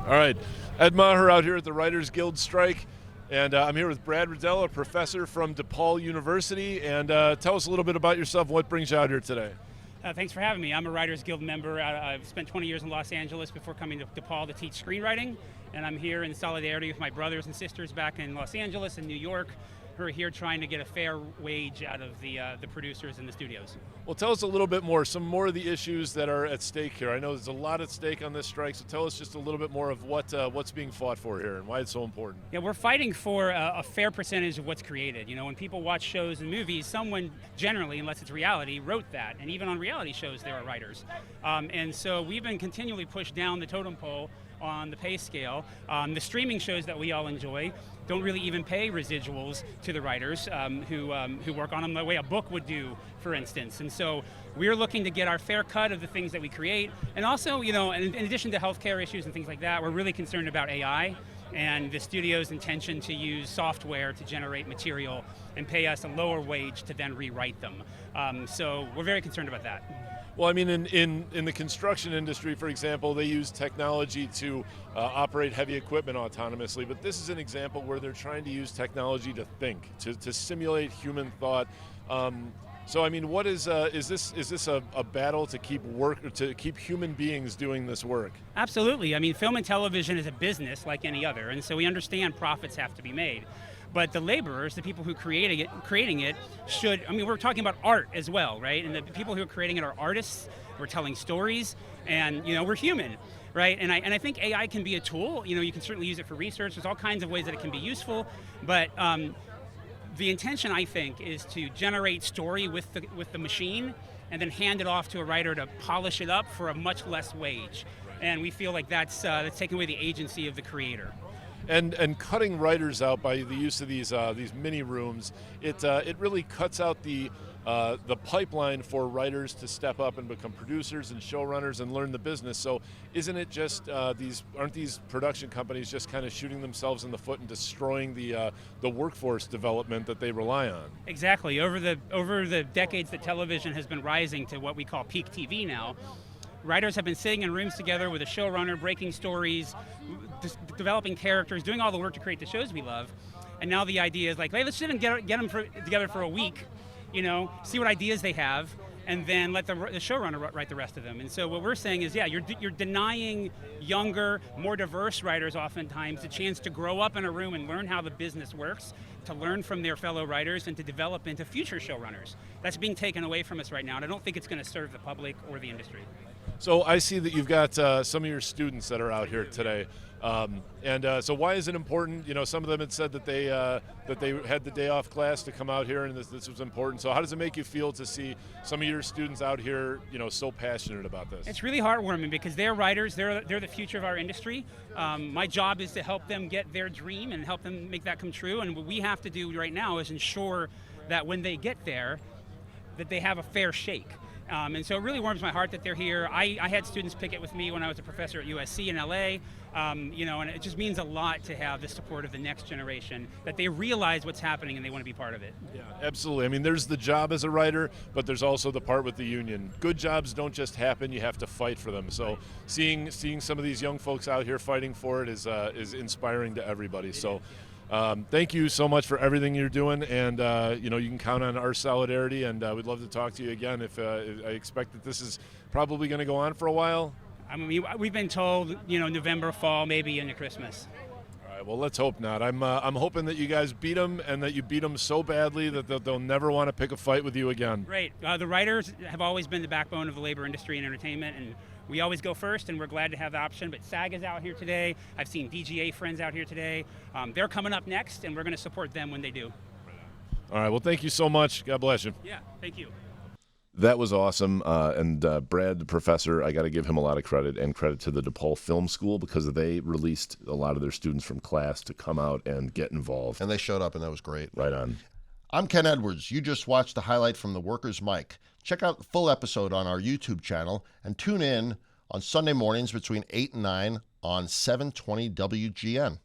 All right, Ed Maher out here at the Writers Guild strike, and I'm here with Brad Riddell, a professor from DePaul University. And tell us a little bit about yourself. What brings you out here today? Thanks for having me. I'm a Writers Guild member. I've spent 20 years in Los Angeles before coming to DePaul to teach screenwriting, and I'm here in solidarity with my brothers and sisters back in Los Angeles and New York who are here trying to get a fair wage out of the producers and the studios. Well, tell us a little bit more, some more of the issues that are at stake here. I know there's a lot at stake on this strike, so tell us just a little bit more of what's being fought for here and why it's so important. Yeah, we're fighting for a fair percentage of what's created. You know, when people watch shows and movies, someone generally, unless it's reality, wrote that. And even on reality shows, there are writers. And so we've been continually pushed down the totem pole on the pay scale. The streaming shows that we all enjoy don't really even pay residuals to the writers who work on them the way a book would do, for instance. And so we're looking to get our fair cut of the things that we create. And also, you know, in addition to healthcare issues and things like that, we're really concerned about AI and the studio's intention to use software to generate material and pay us a lower wage to then rewrite them. So we're very concerned about that. Well, I mean, in the construction industry, for example, they use technology to operate heavy equipment autonomously, but this is an example where they're trying to use technology to think, to simulate human thought. So, I mean, what is this a battle to keep human beings doing this work? Absolutely. I mean, film and television is a business like any other, and so we understand profits have to be made. But the laborers, the people who creating it should, I mean, we're talking about art as well, right? And the people who are creating it are artists, we're telling stories, and, you know, we're human, right? And I think AI can be a tool. You know, you can certainly use it for research. There's all kinds of ways that it can be useful, but the intention, I think, is to generate story with the machine and then hand it off to a writer to polish it up for a much less wage. And we feel like that's taking away the agency of the creator. And cutting writers out by the use of these mini rooms, it really cuts out the pipeline for writers to step up and become producers and showrunners and learn the business. So isn't it just aren't these production companies just kind of shooting themselves in the foot and destroying the workforce development that they rely on? Exactly. Over the decades that television has been rising to what we call peak TV now, writers have been sitting in rooms together with a showrunner, breaking stories, developing characters, doing all the work to create the shows we love. And now the idea is like, hey, let's sit and get them together for a week, you know, see what ideas they have, and then let the showrunner write the rest of them. And so what we're saying is, yeah, you're denying younger, more diverse writers oftentimes the chance to grow up in a room and learn how the business works, to learn from their fellow writers, and to develop into future showrunners. That's being taken away from us right now, and I don't think it's going to serve the public or the industry. So I see that you've got some of your students that are out here today, so why is it important? You know, some of them had said that they had the day off class to come out here, and this was important. So how does it make you feel to see some of your students out here, you know, so passionate about this? It's really heartwarming because they're writers. They're the future of our industry. My job is to help them get their dream and help them make that come true. And what we have to do right now is ensure that when they get there, that they have a fair shake. And so it really warms my heart that they're here. I had students picket with me when I was a professor at USC in LA, you know, and it just means a lot to have the support of the next generation, that they realize what's happening and they want to be part of it. Yeah, absolutely. I mean, there's the job as a writer, but there's also the part with the union. Good jobs don't just happen, you have to fight for them. So seeing some of these young folks out here fighting for it is inspiring to everybody. So. Thank you so much for everything you're doing, and you know, you can count on our solidarity, and we'd love to talk to you again. If I expect that this is probably going to go on for a while. I mean, we've been told, you know, November, fall, maybe into Christmas. All right, well, let's hope not. I'm hoping that you guys beat them, and that you beat them so badly that they'll never want to pick a fight with you again. Great. The writers have always been the backbone of the labor industry and entertainment, and we always go first, and we're glad to have the option. But SAG is out here today. I've seen DGA friends out here today. They're coming up next, and we're going to support them when they do. All right, well, thank you so much. God bless you. Yeah, thank you. That was awesome. And Brad, the professor, I got to give him a lot of credit, and credit to the DePaul Film School, because they released a lot of their students from class to come out and get involved. And they showed up, and that was great. Right on. I'm Ken Edwards. You just watched a highlight from The Workers' Mic. Check out the full episode on our YouTube channel, and tune in on Sunday mornings between 8 and 9 on 720 WGN.